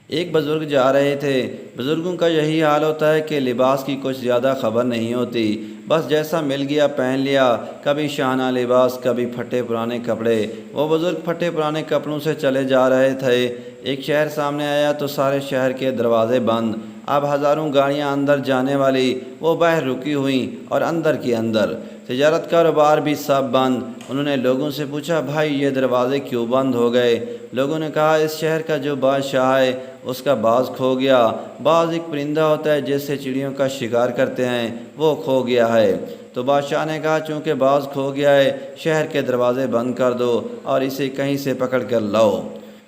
ایک بزرگ جا رہے تھے۔ بزرگوں کا یہی حال ہوتا ہے کہ لباس کی کچھ زیادہ خبر نہیں ہوتی، بس جیسا مل گیا پہن لیا، کبھی شانہ لباس، کبھی پھٹے پرانے کپڑے۔ وہ بزرگ پھٹے پرانے کپڑوں سے چلے جا رہے تھے۔ ایک شہر سامنے آیا تو سارے شہر کے دروازے بند، اب ہزاروں گاڑیاں اندر جانے والی، وہ باہر رکی ہوئیں اور اندر کی اندر۔ تجارت کاروبار بھی سب بند۔ انہوں نے لوگوں سے پوچھا، بھائی یہ دروازے کیوں بند ہو گئے؟ لوگوں نے کہا، اس شہر کا جو بادشاہ ہے اس کا باز کھو گیا۔ باز ایک پرندہ ہوتا ہے جس سے چڑیوں کا شکار کرتے ہیں، وہ کھو گیا ہے۔ تو بادشاہ نے کہا، چونکہ باز کھو گیا ہے، شہر کے دروازے بند کر دو اور اسے کہیں سے پکڑ کر لاؤ۔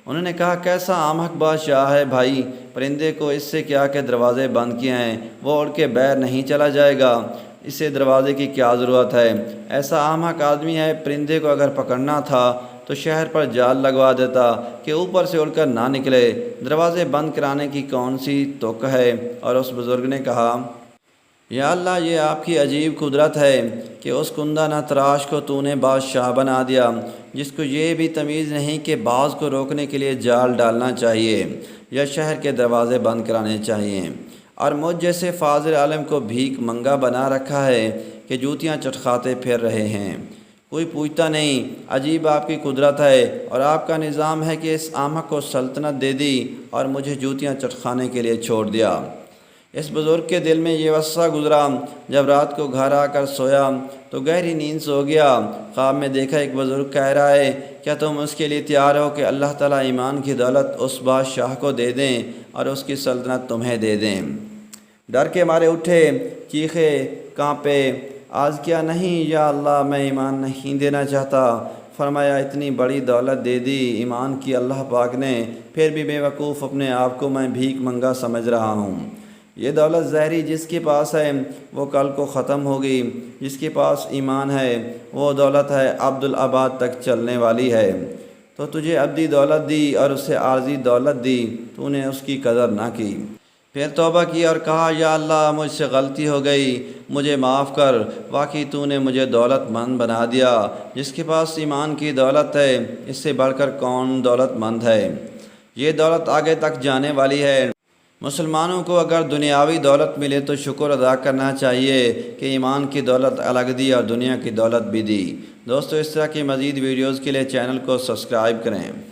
انہوں نے کہا، کیسا احمق بادشاہ ہے بھائی، پرندے کو اس سے کیا کہ دروازے بند کیے ہیں، وہ اڑ کے باہر نہیں چلا جائے گا، اسے دروازے کی کیا ضرورت ہے؟ ایسا احمق آدمی ہے، پرندے کو اگر پکڑنا تھا تو شہر پر جال لگوا دیتا کہ اوپر سے اڑ کر نہ نکلے، دروازے بند کرانے کی کون سی تک ہے؟ اور اس بزرگ نے کہا، یا اللہ، یہ آپ کی عجیب قدرت ہے کہ اس کندہ نہ تراش کو تو نے بادشاہ بنا دیا، جس کو یہ بھی تمیز نہیں کہ باز کو روکنے کے لیے جال ڈالنا چاہیے یا شہر کے دروازے بند کرانے چاہیے، اور مجھ جیسے فاضل عالم کو بھیک منگا بنا رکھا ہے کہ جوتیاں چٹکھاتے پھر رہے ہیں، کوئی پوچھتا نہیں۔ عجیب آپ کی قدرت ہے، اور آپ کا نظام ہے کہ اس احمق کو سلطنت دے دی اور مجھے جوتیاں چٹکھانے کے لیے چھوڑ دیا۔ اس بزرگ کے دل میں یہ وسوسہ گزرا، جب رات کو گھر آ کر سویا تو گہری نیند سو گیا۔ خواب میں دیکھا ایک بزرگ کہہ رہا ہے، کیا تم اس کے لیے تیار ہو کہ اللہ تعالیٰ ایمان کی دولت اس بادشاہ کو دے دیں اور اس کی سلطنت تمہیں دے دیں؟ ڈر کے مارے اٹھے، چیخے، کانپے، آج کیا نہیں یا اللہ، میں ایمان نہیں دینا چاہتا۔ فرمایا، اتنی بڑی دولت دے دی ایمان کی اللہ پاک نے، پھر بھی بے وقوف اپنے آپ کو میں بھیک منگا سمجھ رہا ہوں۔ یہ دولت زہری جس کے پاس ہے وہ کل کو ختم ہوگی، جس کے پاس ایمان ہے وہ دولت ہے عبدالآباد تک چلنے والی ہے۔ تو تجھے ابدی دولت دی اور اسے عارضی دولت دی، تو نے اس کی قدر نہ کی۔ پھر توبہ کی اور کہا، یا اللہ، مجھ سے غلطی ہو گئی، مجھے معاف کر، واقعی تو نے مجھے دولت مند بنا دیا۔ جس کے پاس ایمان کی دولت ہے، اس سے بڑھ کر کون دولت مند ہے؟ یہ دولت آگے تک جانے والی ہے۔ مسلمانوں کو اگر دنیاوی دولت ملے تو شکر ادا کرنا چاہیے کہ ایمان کی دولت الگ دی اور دنیا کی دولت بھی دی۔ دوستو، اس طرح کی مزید ویڈیوز کے لیے چینل کو سبسکرائب کریں۔